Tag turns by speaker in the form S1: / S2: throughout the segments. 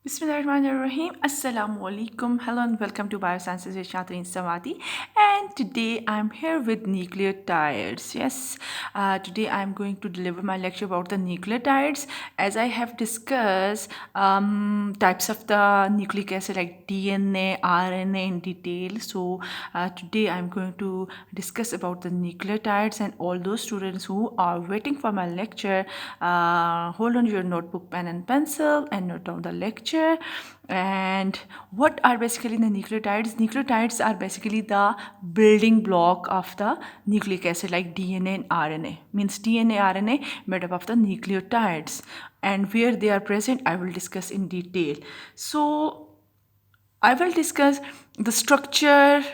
S1: Bismillahirrahmanirrahim. Assalamu alaikum. Hello and welcome to Biosciences with ShahTareen Swati. And today I'm here with nucleotides. Yes, today I'm going to deliver my lecture about the nucleotides. As I have discussed types of the nucleic acid like DNA, RNA in detail. So today I'm going to discuss about the nucleotides, and all those students who are waiting for my lecture, hold on your notebook, pen and pencil and note down the lecture. And what are basically the nucleotides? Nucleotides are basically the building block of the nucleic acid like DNA and RNA. Means DNA, RNA made up of the nucleotides, and where they are present I will discuss in detail. So I will discuss the structure,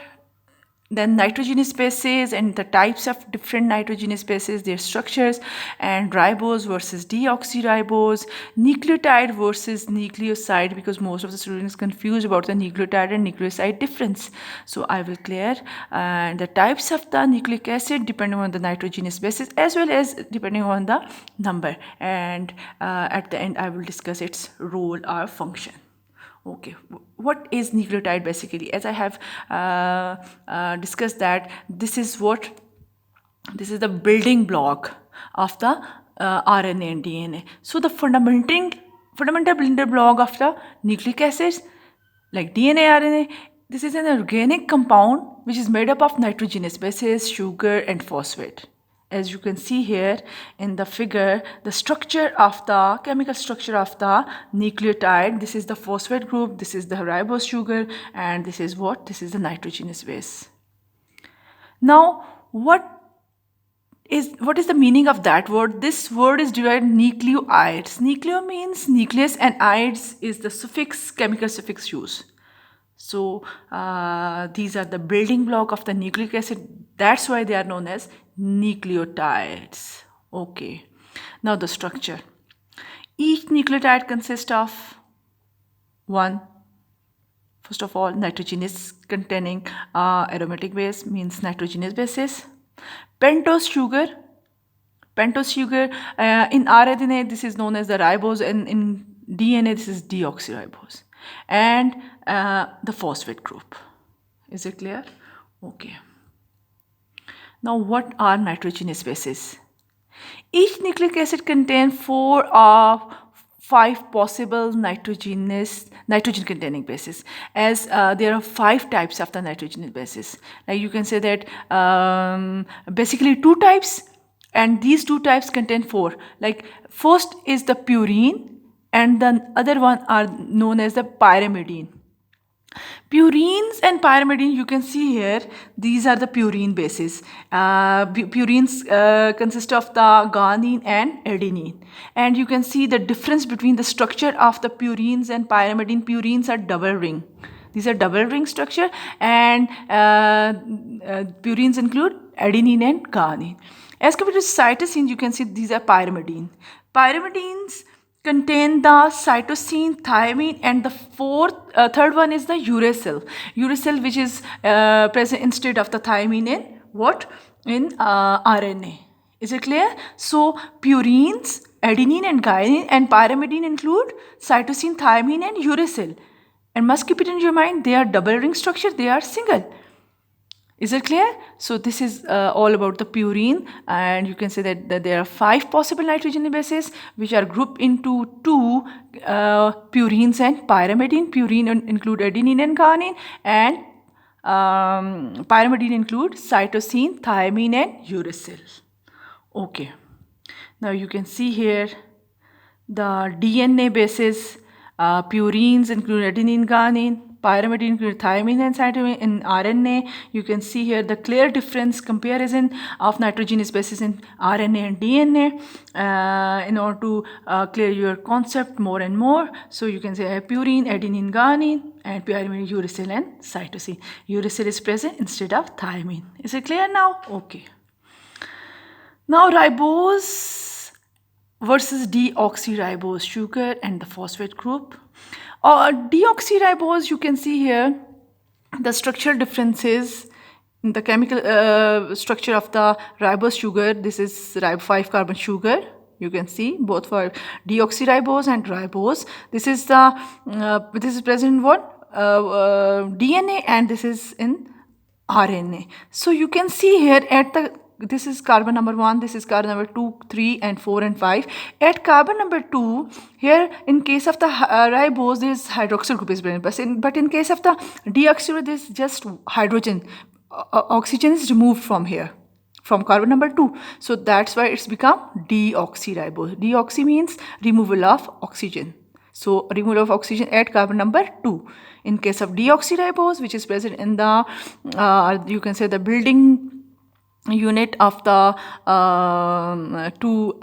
S1: then nitrogenous bases and the types of different nitrogenous bases, their structures, and ribose versus deoxyribose, nucleotide versus nucleoside, because most of the students confused about the nucleotide and nucleoside difference. So I will clear the types of the nucleic acid depending on the nitrogenous bases as well as depending on the number, and at the end I will discuss its role or function. Okay, what is nucleotide basically? As I have discussed that this is the building block of the RNA and DNA. So the fundamental building block of the nucleic acids like DNA, RNA, this is an organic compound which is made up of nitrogenous bases, sugar and phosphate. As you can see here in the figure, the chemical structure of the nucleotide, this is the phosphate group, this is the ribose sugar, and this is what? This is the nitrogenous base. Now, what is the meaning of that word? This word is derived nucleoids. Nucleo means nucleus and ides is the chemical suffix used. So these are the building block of the nucleic acid. That's why they are known as nucleotides. Okay. Now the structure. Each nucleotide consists of first of all, nitrogenous containing aromatic base, means nitrogenous bases. Pentose sugar. In RNA, this is known as the ribose, and in DNA, this is deoxyribose. And the phosphate group. Is it clear? Okay. Now, what are nitrogenous bases? Each nucleic acid contains 4 or 5 possible nitrogen containing bases, as there are 5 types of the nitrogenous bases. Like you can say that basically 2 types, and these 2 types contain 4. Like first is the purine, and the other one are known as the pyrimidine. Purines and pyrimidine, you can see here, these are the purine bases. Purines consist of the guanine and adenine. And you can see the difference between the structure of the purines and pyrimidine. Purines are double ring. These are double ring structure, and purines include adenine and guanine. As compared to cytosine, you can see these are pyrimidine. Pyrimidines contain the cytosine, thymine, and the third one is the uracil. Uracil, which is present instead of the thymine in what? In RNA. Is it clear? So purines, adenine and guanine and pyrimidine include cytosine, thymine and uracil. And must keep it in your mind, they are double ring structure, they are single. Is it clear? So this is all about the purine, and you can say that there are 5 possible nitrogen bases which are grouped into 2 purines and pyrimidine. Purine include adenine and guanine, and pyrimidine include cytosine, thymine and uracil. Okay. Now you can see here the DNA bases. Purines include adenine, guanine. Pyrimidine include thymine and cytosine. In RNA, you can see here the clear difference comparison of nitrogenous bases in RNA and DNA in order to clear your concept more and more. So you can say purine, adenine, guanine, and pyrimidine, uracil and cytosine. Uracil is present instead of thymine. Is it clear now? Okay. Now ribose versus deoxyribose, sugar and the phosphate group. Deoxyribose, you can see here the structural differences in the chemical structure of the ribose sugar. This is 5 carbon sugar. You can see both for deoxyribose and ribose. This is present in what? DNA, and this is in RNA. So you can see here this is carbon number 1, this is carbon number 2, 3 and 4 and 5. At carbon number 2, here in case of the ribose, this hydroxyl group is present, but in case of the deoxyribose, this is just hydrogen. Oxygen is removed from here, from carbon number 2. So that's why it's become deoxyribose. Deoxy means removal of oxygen. So removal of oxygen at carbon number 2. In case of deoxyribose, which is present in the, you can say the building unit of the two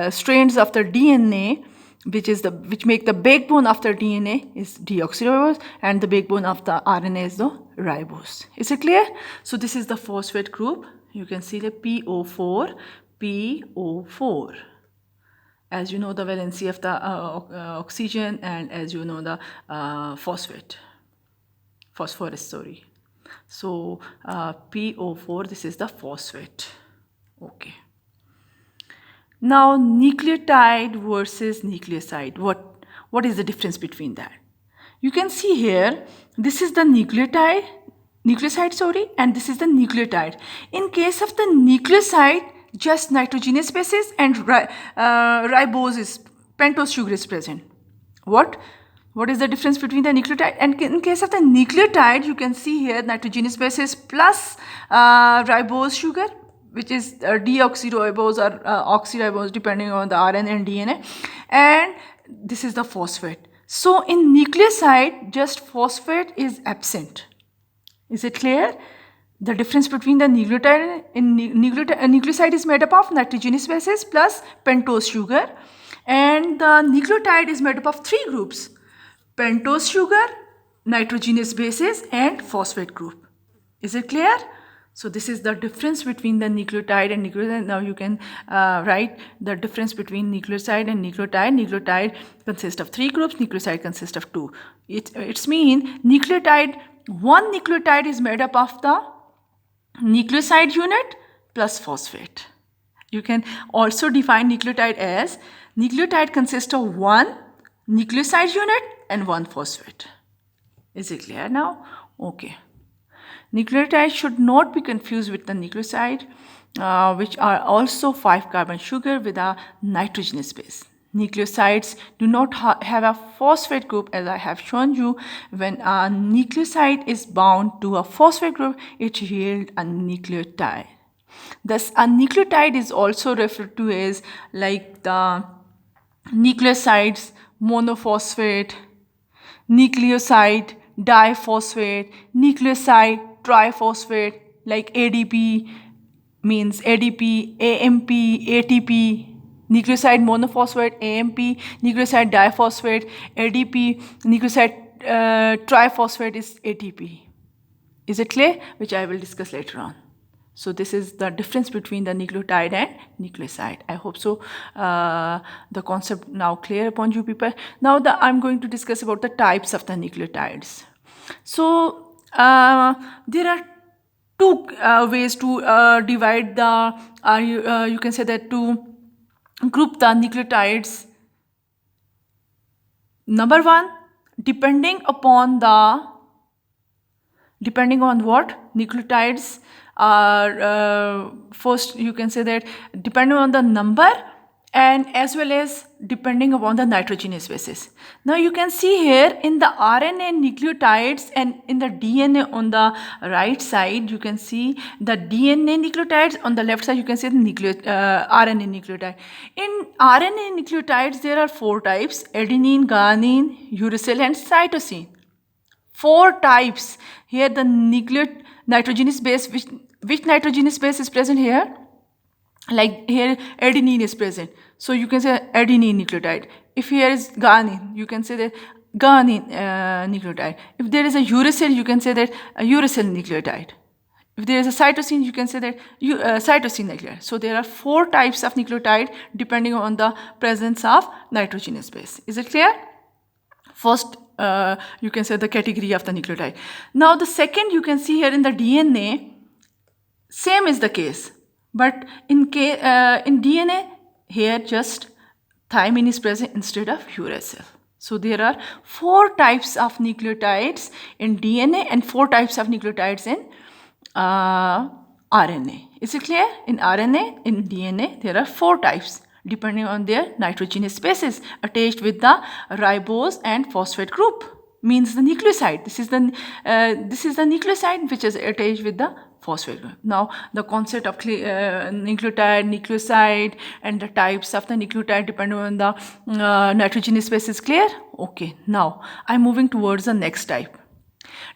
S1: strands of the DNA, which make the backbone of the DNA, is deoxyribose, and the backbone of the RNA is the ribose. Is it clear? So this is the phosphate group. You can see the PO4, PO4. As you know, the valency of the oxygen, and as you know, the phosphorus, sorry. So PO4, this is the phosphate. Okay. Now nucleotide versus nucleoside. What is the difference between that? You can see here, this is the nucleoside, sorry, and this is the nucleotide. In case of the nucleoside, just nitrogenous bases and ribose is pentose sugar is present. What is the difference between the nucleotide? And in case of the nucleotide, you can see here nitrogenous bases plus ribose sugar, which is deoxyribose or oxyribose, depending on the RNA and DNA, and this is the phosphate. So in nucleoside, just phosphate is absent. Is it clear? The difference between the nucleotide and nucleoside is made up of nitrogenous bases plus pentose sugar, and the nucleotide is made up of 3 groups: pentose sugar, nitrogenous bases, and phosphate group. Is it clear? So this is the difference between the nucleotide and nucleoside. Now you can write the difference between nucleoside and nucleotide. Nucleotide consists of 3 groups, nucleoside consists of 2. It's mean one nucleotide is made up of the nucleoside unit plus phosphate. You can also define nucleotide as nucleotide consists of 1 nucleoside unit and 1 phosphate. Is it clear now? Okay. Nucleotide should not be confused with the nucleoside, which are also 5-carbon sugar with a nitrogenous base. Nucleosides do not have a phosphate group, as I have shown you. When a nucleoside is bound to a phosphate group, it yields a nucleotide. Thus, a nucleotide is also referred to as like the nucleosides, monophosphate, nucleoside, diphosphate, nucleoside, triphosphate, like ADP means ADP, AMP, ATP, nucleoside monophosphate, AMP, nucleoside diphosphate, ADP, nucleoside triphosphate is ATP. Is it clear? Which I will discuss later on. So this is the difference between the nucleotide and nucleoside. I hope so the concept now clear upon you people. Now I'm going to discuss about the types of the nucleotides. So there are 2 ways to divide the, you can say that to group the nucleotides. Number 1, depending on what nucleotides are, first you can say that depending on the number and as well as depending upon the nitrogenous bases. Now you can see here in the RNA nucleotides and in the DNA on the right side, you can see the DNA nucleotides. On the left side, you can see the RNA nucleotide. In RNA nucleotides, there are 4 types: adenine, guanine, uracil, and cytosine. 4 types. Here the nitrogenous base, which nitrogenous base is present here? Like here adenine is present, so you can say adenine nucleotide. If here is guanine, you can say that guanine nucleotide. If there is a uracil, you can say that a uracil nucleotide. If there is a cytosine, you can say that cytosine nucleotide. So there are 4 types of nucleotide depending on the presence of nitrogenous base. Is it clear? First, you can say the category of the nucleotide. Now the second, you can see here in the DNA, same is the case. But in DNA, here just thymine is present instead of uracil. So there are 4 types of nucleotides in DNA and 4 types of nucleotides in RNA. Is it clear? In RNA, in DNA, there are 4 types depending on their nitrogenous bases attached with the ribose and phosphate group. Means the nucleoside. This is the nucleoside which is attached with the phosphate group. Now the concept of nucleotide, nucleoside, and the types of the nucleotide depending on the nitrogenous base is clear. Okay. Now I'm moving towards the next type.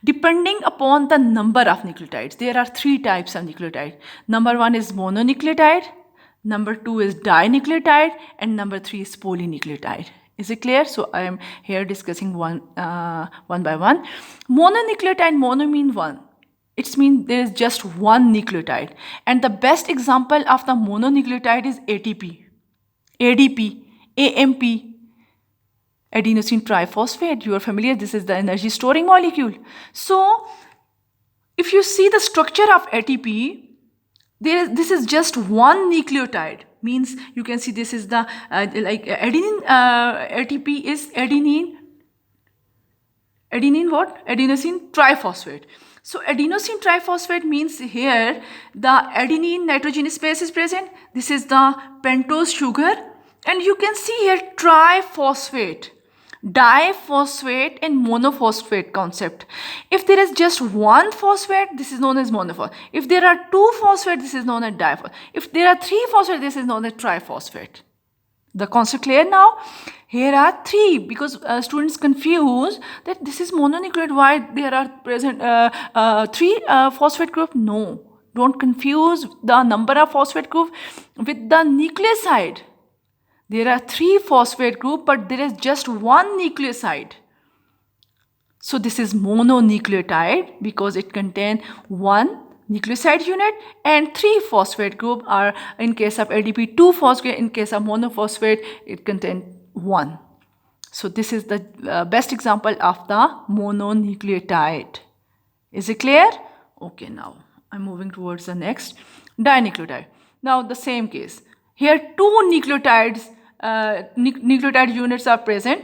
S1: Depending upon the number of nucleotides, there are 3 types of nucleotide. Number 1 is mononucleotide, number 2 is dinucleotide, and number 3 is polynucleotide. Is it clear? So I am here discussing one by one. Mononucleotide, mono means one. It means there is just one nucleotide. And the best example of the mononucleotide is ATP, ADP, AMP, adenosine triphosphate. You are familiar, this is the energy storing molecule. So if you see the structure of ATP, this is just one nucleotide. Means you can see this is the like adenine, ATP is adenine what? Adenosine triphosphate. So adenosine triphosphate means here the adenine nitrogenous base is present. This is the pentose sugar, and you can see here triphosphate, diphosphate and monophosphate concept. If there is just one phosphate, this is known as monophosphate. If there are 2 phosphate, this is known as diphosphate. If there are 3 phosphate, this is known as triphosphate. The concept clear now? Here are 3 because students confuse that this is mononucleotide. Why there are present 3 phosphate group? No, don't confuse the number of phosphate group with the nucleoside. There are 3 phosphate group, but there is just one nucleoside. So this is mononucleotide because it contains one nucleoside unit and 3 phosphate group are in case of ADP 2 phosphate, in case of monophosphate it contains 1. So this is the best example of the mononucleotide. Is it clear? Okay, now I'm moving towards the next, dinucleotide. Now the same case. Here 2 nucleotides, nucleotide units are present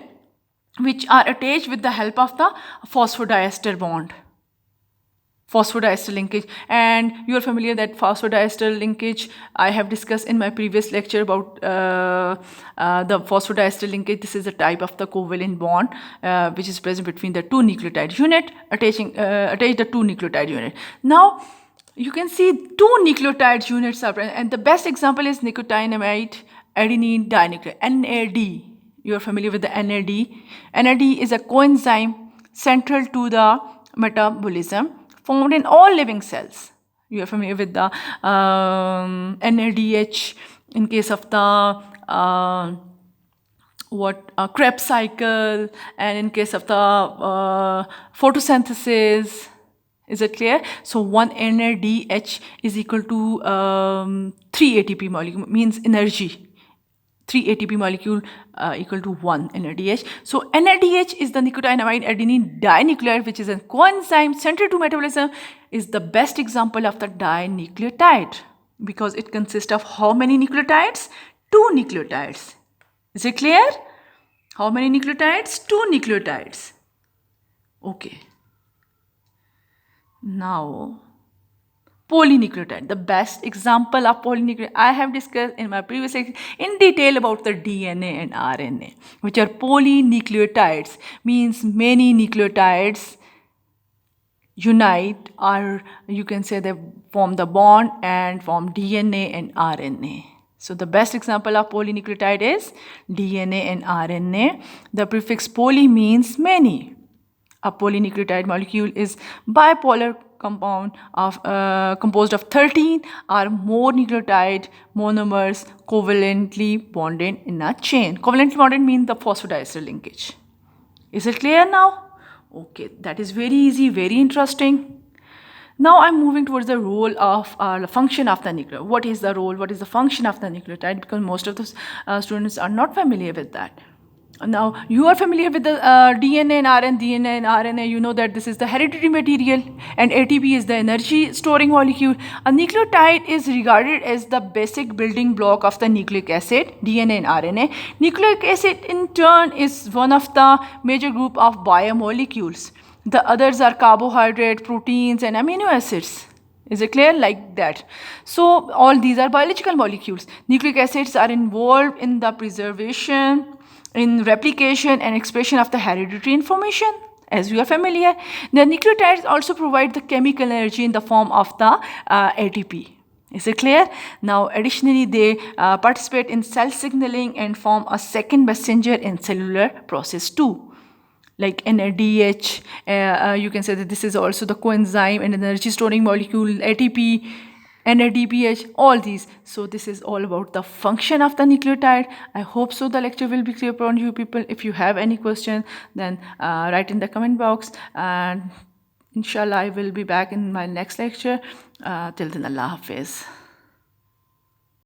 S1: which are attached with the help of the phosphodiester bond. Phosphodiester linkage, and you are familiar that phosphodiester linkage I have discussed in my previous lecture about the phosphodiester linkage. This is a type of the covalent bond which is present between the 2 nucleotide unit, attach the 2 nucleotide unit. Now you can see 2 nucleotide units are present, and the best example is nicotinamide adenine dinucleotide, NAD. You are familiar with the NAD. NAD is a coenzyme central to the metabolism found in all living cells. You are familiar with the NADH in case of the Krebs cycle, and in case of the photosynthesis. Is it clear? So 1 NADH is equal to 3 ATP molecule, means energy. 3 ATP molecule equal to 1 NADH. So NADH is the nicotinamide adenine dinucleotide, which is a coenzyme central to metabolism, is the best example of the dinucleotide because it consists of how many nucleotides? 2 nucleotides. Is it clear? How many nucleotides? 2 nucleotides. Okay. Now polynucleotide, the best example of polynucleotide. I have discussed in my previous lecture in detail about the DNA and RNA, which are polynucleotides, means many nucleotides unite, or you can say they form the bond and form DNA and RNA. So the best example of polynucleotide is DNA and RNA. The prefix poly means many. A polynucleotide molecule is bipolar compound of composed of 13 or more nucleotide monomers covalently bonded in a chain. Covalently bonded means the phosphodiester linkage. Is it clear now? Okay, that is very easy, very interesting. Now I'm moving towards the role of the function of the nucleotide. What is the role? What is the function of the nucleotide? Because most of the students are not familiar with that. Now, you are familiar with the DNA and RNA. DNA and RNA, you know that this is the hereditary material, and ATP is the energy storing molecule. A nucleotide is regarded as the basic building block of the nucleic acid, DNA and RNA. Nucleic acid, in turn, is one of the major group of biomolecules. The others are carbohydrate, proteins, and amino acids. Is it clear? Like that. So, all these are biological molecules. Nucleic acids are involved in the preservation, in replication and expression of the hereditary information, as you are familiar. The nucleotides also provide the chemical energy in the form of the ATP. Is it clear? Now, additionally, they participate in cell signaling and form a second messenger in cellular process too. Like NADH, you can say that this is also the coenzyme and energy storing molecule, ATP, NADPH, all these. So this is all about the function of the nucleotide. I hope so the lecture will be clear upon you people. If you have any question, then write in the comment box, and inshallah I will be back in my next lecture. Till then, Allah Hafiz.